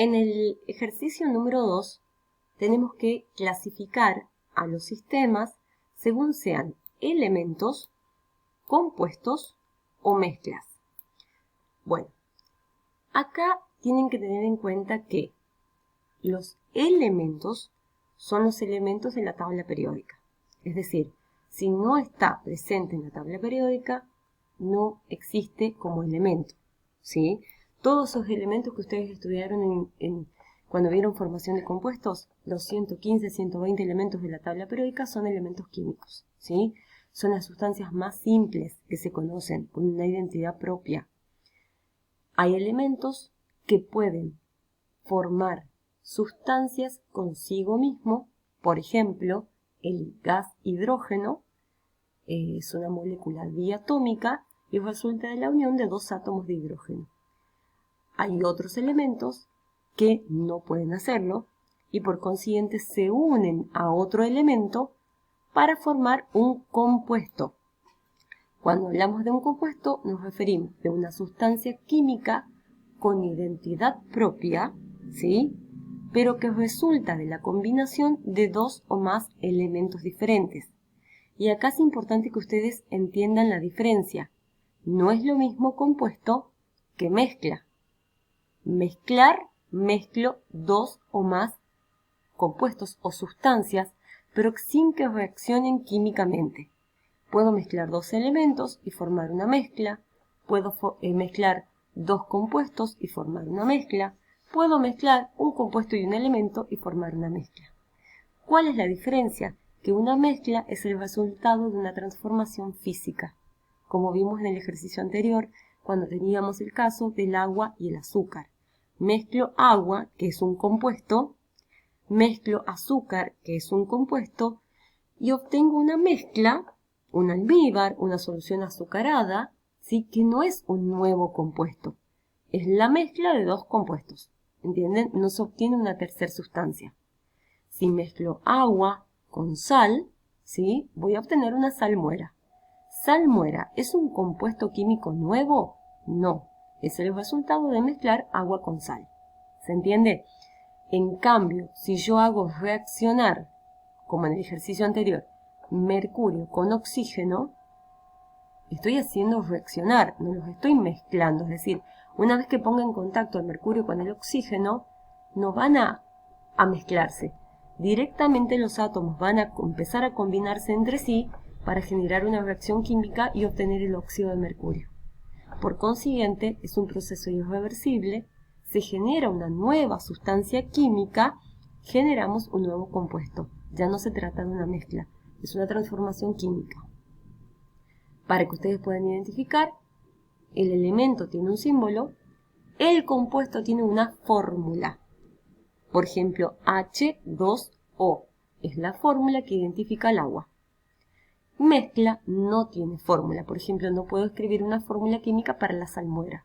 En el ejercicio número 2 tenemos que clasificar a los sistemas según sean elementos, compuestos o mezclas. Bueno, acá tienen que tener en cuenta que los elementos son los elementos de la tabla periódica. Es decir, si no está presente en la tabla periódica, no existe como elemento, ¿sí? Todos esos elementos que ustedes estudiaron cuando vieron formación de compuestos, los 115, 120 elementos de la tabla periódica son elementos químicos, ¿sí? Son las sustancias más simples que se conocen, con una identidad propia. Hay elementos que pueden formar sustancias consigo mismo, por ejemplo, el gas hidrógeno es una molécula diatómica y resulta de la unión de dos átomos de hidrógeno. Hay otros elementos que no pueden hacerlo y por consiguiente se unen a otro elemento para formar un compuesto. Cuando hablamos de un compuesto nos referimos a una sustancia química con identidad propia, ¿sí?, pero que resulta de la combinación de dos o más elementos diferentes. Y acá es importante que ustedes entiendan la diferencia. No es lo mismo compuesto que mezcla. Mezclar, mezclo dos o más compuestos o sustancias, pero sin que reaccionen químicamente. Puedo mezclar dos elementos y formar una mezcla. Puedo mezclar dos compuestos y formar una mezcla. Puedo mezclar un compuesto y un elemento y formar una mezcla. ¿Cuál es la diferencia? Que una mezcla es el resultado de una transformación física, como vimos en el ejercicio anterior cuando teníamos el caso del agua y el azúcar. Mezclo agua, que es un compuesto, mezclo azúcar, que es un compuesto, y obtengo una mezcla, un almíbar, una solución azucarada, ¿sí?, que no es un nuevo compuesto, es la mezcla de dos compuestos, ¿entienden? No se obtiene una tercera sustancia. Si mezclo agua con sal, ¿sí?, voy a obtener una salmuera. ¿Salmuera es un compuesto químico nuevo? No, es el resultado de mezclar agua con sal. ¿Se entiende? En cambio, si yo hago reaccionar, como en el ejercicio anterior, mercurio con oxígeno, estoy haciendo reaccionar, no los estoy mezclando. Es decir, una vez que ponga en contacto el mercurio con el oxígeno, no van a mezclarse. Directamente los átomos van a empezar a combinarse entre sí para generar una reacción química y obtener el óxido de mercurio. Por consiguiente, es un proceso irreversible, se genera una nueva sustancia química, generamos un nuevo compuesto. Ya no se trata de una mezcla, es una transformación química. Para que ustedes puedan identificar, el elemento tiene un símbolo, el compuesto tiene una fórmula. Por ejemplo, H2O es la fórmula que identifica el agua. Mezcla no tiene fórmula. Por ejemplo, no puedo escribir una fórmula química para la salmuera,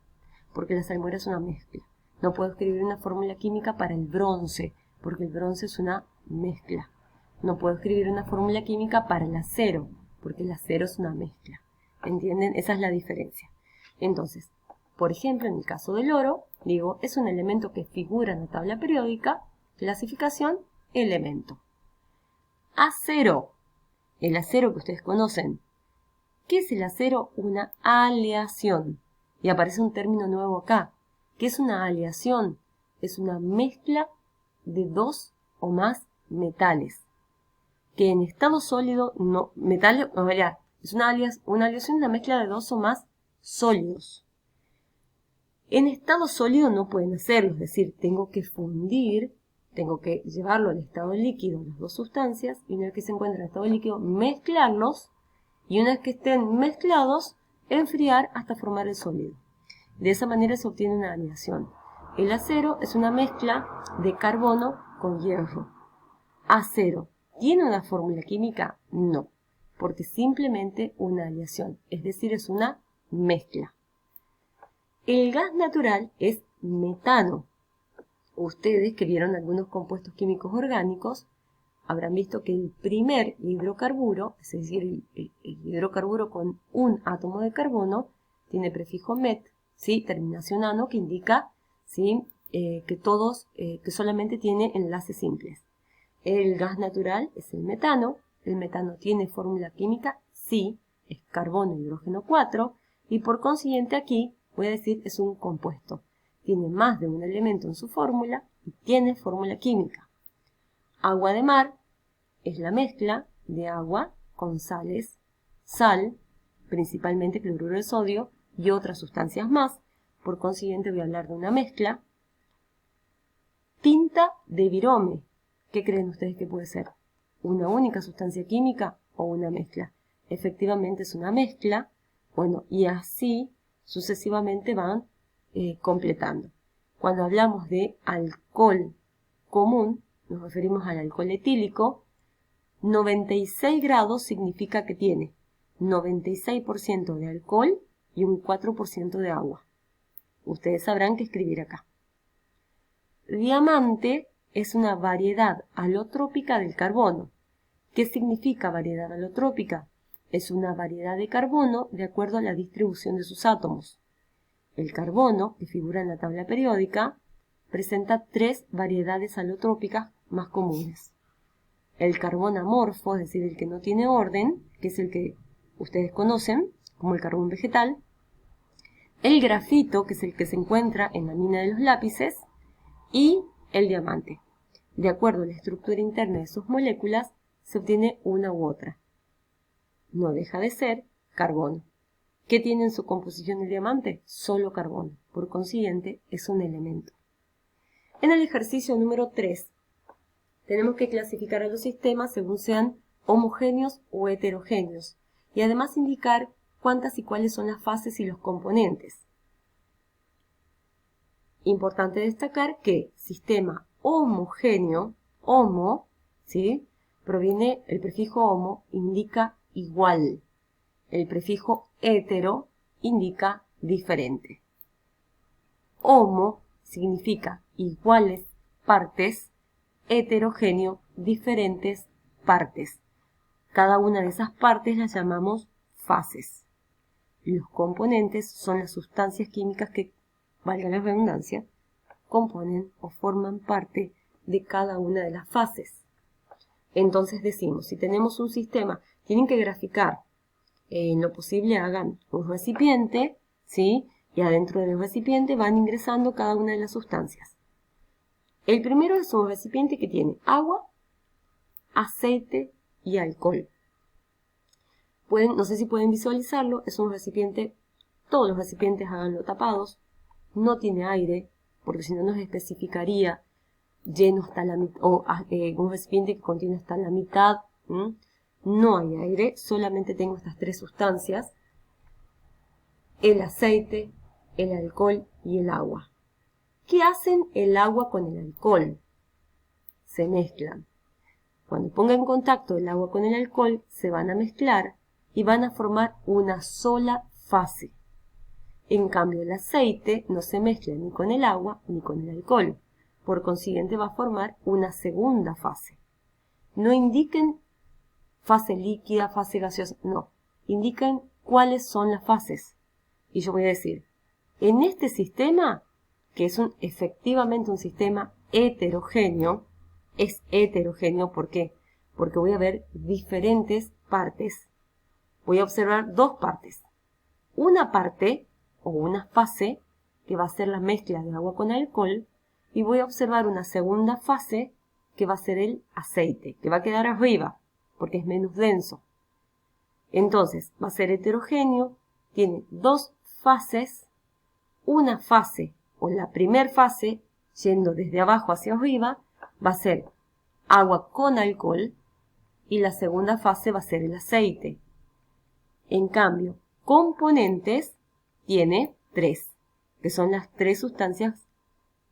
porque la salmuera es una mezcla. No puedo escribir una fórmula química para el bronce, porque el bronce es una mezcla. No puedo escribir una fórmula química para el acero, porque el acero es una mezcla. ¿Entienden? Esa es la diferencia. Entonces, por ejemplo, en el caso del oro, digo, es un elemento que figura en la tabla periódica, clasificación, elemento. Acero. El acero que ustedes conocen. ¿Qué es el acero? Una aleación. Y aparece un término nuevo acá. ¿Qué es una aleación? Es una mezcla de dos o más metales. Que en estado sólido, es una aleación, una mezcla de dos o más sólidos. En estado sólido no pueden hacerlo, es decir, tengo que fundir, tengo que llevarlo al estado líquido, las dos sustancias, y una vez que se encuentran en estado líquido, mezclarlos, y una vez que estén mezclados, enfriar hasta formar el sólido. De esa manera se obtiene una aleación. El acero es una mezcla de carbono con hierro. Acero, ¿tiene una fórmula química? No, porque simplemente una aleación, es decir, es una mezcla. El gas natural es metano. Ustedes que vieron algunos compuestos químicos orgánicos habrán visto que el primer hidrocarburo, es decir, el hidrocarburo con un átomo de carbono, tiene prefijo met, ¿sí?, terminación ano, que indica, ¿sí?, que solamente tiene enlaces simples. El gas natural es el metano. El metano tiene fórmula química, sí, es carbono, hidrógeno 4, y por consiguiente aquí voy a decir es un compuesto. Tiene más de un elemento en su fórmula y tiene fórmula química. Agua de mar es la mezcla de agua con sales, sal, principalmente cloruro de sodio y otras sustancias más. Por consiguiente voy a hablar de una mezcla. Tinta de virome. ¿Qué creen ustedes que puede ser? ¿Una única sustancia química o una mezcla? Efectivamente es una mezcla. Bueno, y así sucesivamente van completando. Cuando hablamos de alcohol común, nos referimos al alcohol etílico. 96 grados significa que tiene 96% de alcohol y un 4% de agua. Ustedes sabrán qué escribir acá. Diamante es una variedad alotrópica del carbono. ¿Qué significa variedad alotrópica? Es una variedad de carbono de acuerdo a la distribución de sus átomos. El carbono, que figura en la tabla periódica, presenta 3 variedades alotrópicas más comunes. El carbón amorfo, es decir, el que no tiene orden, que es el que ustedes conocen como el carbón vegetal. El grafito, que es el que se encuentra en la mina de los lápices. Y el diamante. De acuerdo a la estructura interna de sus moléculas, se obtiene una u otra. No deja de ser carbono. ¿Qué tiene en su composición el diamante? Solo carbono. Por consiguiente, es un elemento. En el ejercicio número 3, tenemos que clasificar a los sistemas según sean homogéneos o heterogéneos, y además indicar cuántas y cuáles son las fases y los componentes. Importante destacar que sistema homogéneo, homo, ¿sí? Proviene, el prefijo homo indica igual. El prefijo hetero indica diferente. Homo significa iguales partes, heterogéneo, diferentes partes. Cada una de esas partes las llamamos fases. Los componentes son las sustancias químicas que, valga la redundancia, componen o forman parte de cada una de las fases. Entonces decimos, si tenemos un sistema, tienen que graficar, en lo posible hagan un recipiente, ¿sí? Y adentro del recipiente van ingresando cada una de las sustancias. El primero es un recipiente que tiene agua, aceite y alcohol. No sé si pueden visualizarlo, es un recipiente, todos los recipientes háganlo tapados, no tiene aire, porque si no nos especificaría lleno hasta la mitad, o un recipiente que contiene hasta la mitad, no hay aire, solamente tengo estas 3 sustancias, el aceite, el alcohol y el agua. ¿Qué hacen el agua con el alcohol? Se mezclan. Cuando ponga en contacto el agua con el alcohol, se van a mezclar y van a formar una sola fase. En cambio, el aceite no se mezcla ni con el agua ni con el alcohol. Por consiguiente, va a formar una segunda fase. No indiquen fase líquida, fase gaseosa, no. Indiquen cuáles son las fases. Y yo voy a decir, en este sistema, que es efectivamente un sistema heterogéneo, es heterogéneo, ¿por qué? Porque voy a ver diferentes partes. Voy a observar 2 partes. Una parte o una fase que va a ser la mezcla de agua con alcohol y voy a observar una segunda fase que va a ser el aceite, que va a quedar arriba porque es menos denso. Entonces va a ser heterogéneo, tiene 2 fases, una fase o la primer fase yendo desde abajo hacia arriba va a ser agua con alcohol y la segunda fase va a ser el aceite. En cambio, componentes tiene 3, que son las 3 sustancias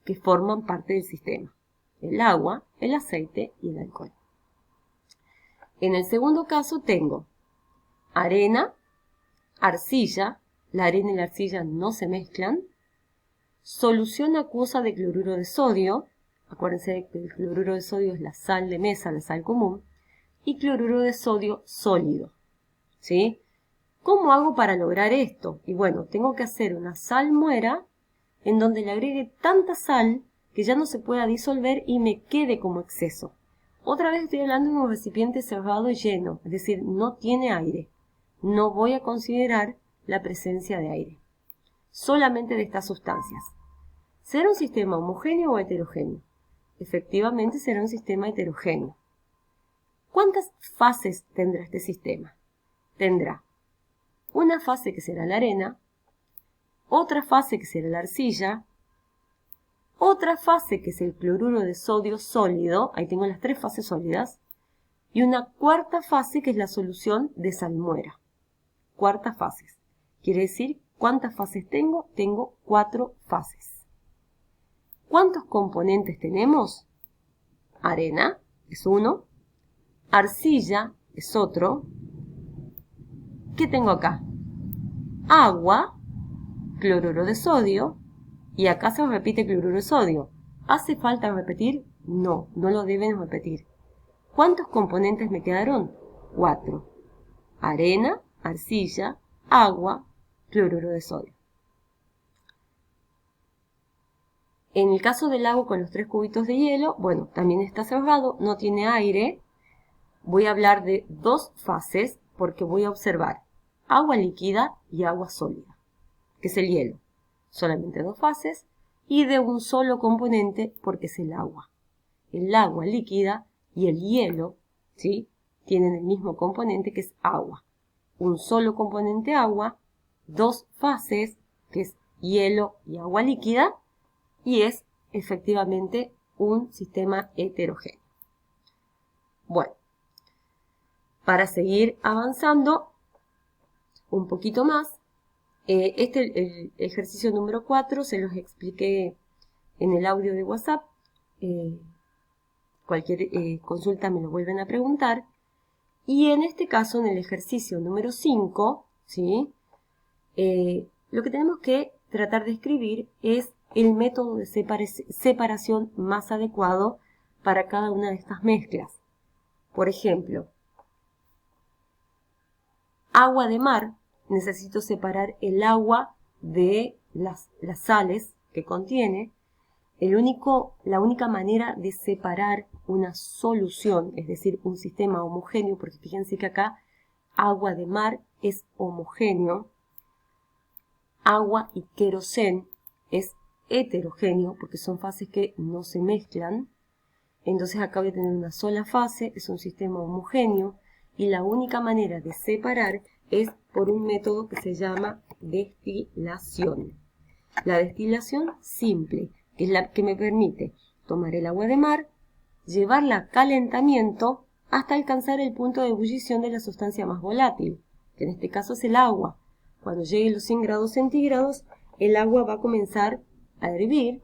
que forman parte del sistema. El agua, el aceite y el alcohol. En el segundo caso tengo arena, arcilla, la arena y la arcilla no se mezclan, solución acuosa de cloruro de sodio, acuérdense que el cloruro de sodio es la sal de mesa, la sal común, y cloruro de sodio sólido, ¿sí? ¿Cómo hago para lograr esto? Y bueno, tengo que hacer una salmuera en donde le agregue tanta sal que ya no se pueda disolver y me quede como exceso. Otra vez estoy hablando de un recipiente cerrado y lleno, es decir, no tiene aire. No voy a considerar la presencia de aire, solamente de estas sustancias. ¿Será un sistema homogéneo o heterogéneo? Efectivamente será un sistema heterogéneo. ¿Cuántas fases tendrá este sistema? Tendrá una fase que será la arena, otra fase que será la arcilla, otra fase que es el cloruro de sodio sólido, ahí tengo las 3 fases sólidas, y una cuarta fase que es la solución de salmuera. Cuartas fases. Quiere decir, ¿cuántas fases tengo? Tengo 4 fases. ¿Cuántos componentes tenemos? Arena es uno, arcilla es otro. ¿Qué tengo acá? Agua, cloruro de sodio, y acá se repite cloruro de sodio. ¿Hace falta repetir? No, no lo deben repetir. ¿Cuántos componentes me quedaron? 4. Arena, arcilla, agua, cloruro de sodio. En el caso del lago con los 3 cubitos de hielo, bueno, también está cerrado, no tiene aire. Voy a hablar de 2 fases porque voy a observar agua líquida y agua sólida, que es el hielo. Solamente 2 fases y de un solo componente porque es el agua. El agua líquida y el hielo, ¿sí?, tienen el mismo componente que es agua. Un solo componente agua, 2 fases que es hielo y agua líquida y es efectivamente un sistema heterogéneo. Bueno, para seguir avanzando un poquito más, el ejercicio número 4 se los expliqué en el audio de WhatsApp. Cualquier consulta me lo vuelven a preguntar. Y en este caso, en el ejercicio número 5, ¿sí?, lo que tenemos que tratar de escribir es el método de separación más adecuado para cada una de estas mezclas. Por ejemplo, agua de mar, necesito separar el agua de las sales que contiene. La única manera de separar una solución, es decir, un sistema homogéneo, porque fíjense que acá agua de mar es homogéneo, agua y querosén es heterogéneo, porque son fases que no se mezclan. Entonces acá voy a tener una sola fase, es un sistema homogéneo, y la única manera de separar es por un método que se llama destilación. La destilación simple, que es la que me permite tomar el agua de mar, llevarla a calentamiento hasta alcanzar el punto de ebullición de la sustancia más volátil, que en este caso es el agua. Cuando llegue a los 100 grados centígrados, el agua va a comenzar a hervir,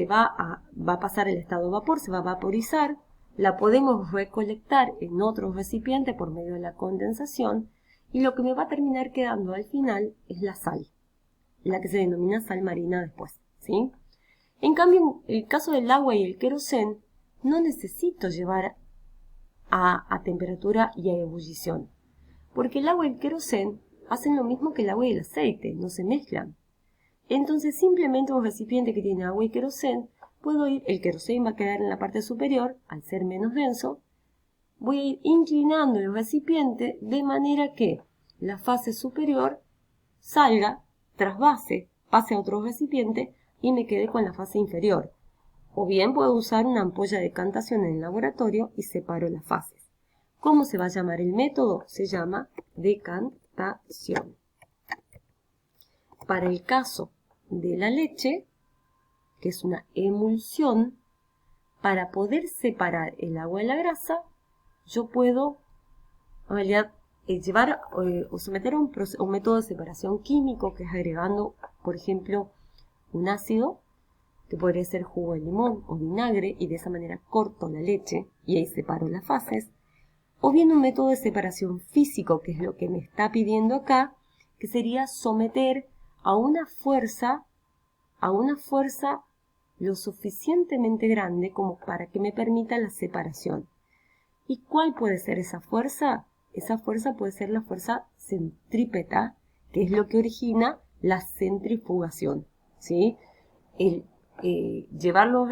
va a pasar el estado de vapor, se va a vaporizar, la podemos recolectar en otro recipiente por medio de la condensación, y lo que me va a terminar quedando al final es la sal, la que se denomina sal marina después, ¿sí? En cambio, en el caso del agua y el querosén, no necesito llevar a temperatura y a ebullición, porque el agua y el querosén hacen lo mismo que el agua y el aceite, no se mezclan. Entonces, simplemente un recipiente que tiene agua y querosén, el querosén va a quedar en la parte superior, al ser menos denso, voy a ir inclinando el recipiente de manera que la fase superior salga, trasvase, pase a otro recipiente y me quede con la fase inferior. O bien puedo usar una ampolla de decantación en el laboratorio y separo las fases. ¿Cómo se va a llamar el método? Se llama decantación. Para el caso de la leche, que es una emulsión, para poder separar el agua de la grasa, yo puedo en realidad llevar o someter a un método de separación químico, que es agregando, por ejemplo, un ácido, que podría ser jugo de limón o vinagre, y de esa manera corto la leche y ahí separo las fases. O bien un método de separación físico, que es lo que me está pidiendo acá, que sería someter a una fuerza lo suficientemente grande como para que me permita la separación. ¿Y cuál puede ser esa fuerza? Esa fuerza puede ser la fuerza centrípeta, que es lo que origina la centrifugación, ¿sí? llevarlos